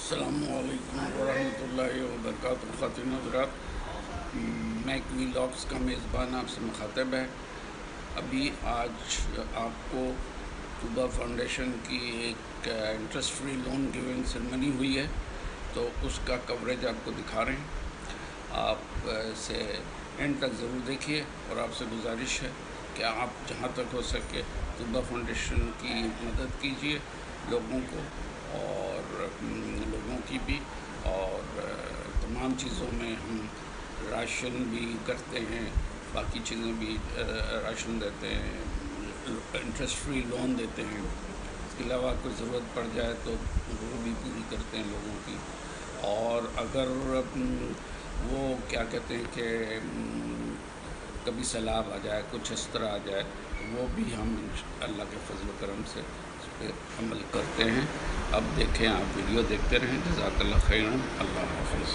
السلام علیکم ورحمۃ اللہ وبرکاتہ۔ خواتین حضرات، میک ویلاگس کا میزبان آپ سے مخاطب ہے۔ ابھی آج آپ کو طوبہ فاؤنڈیشن کی ایک interest free loan giving ceremony ہوئی ہے، تو اس کا کوریج آپ کو دکھا رہے ہیں۔ آپ اسے اینڈ تک ضرور دیکھیے، اور آپ سے گزارش ہے کہ آپ جہاں تک ہو سکے طوبہ فاؤنڈیشن کی مدد کیجیے، لوگوں کو اور لوگوں کی بھی، اور تمام چیزوں میں ہم راشن بھی کرتے ہیں، باقی چیزیں بھی راشن دیتے ہیں، انٹرسٹ فری لون دیتے ہیں۔ اس کے علاوہ کوئی ضرورت پڑ جائے تو وہ بھی پوری کرتے ہیں لوگوں کی۔ اور اگر وہ کیا کہتے ہیں کہ کبھی سیلاب آ جائے، کچھ اس طرح آ جائے، تو وہ بھی ہم اللہ کے فضل و کرم سے اس پہ عمل کرتے ہیں۔ اب دیکھیں، آپ ویڈیو دیکھتے رہیں۔ جزاک اللہ خیرا۔ اللہ حافظ۔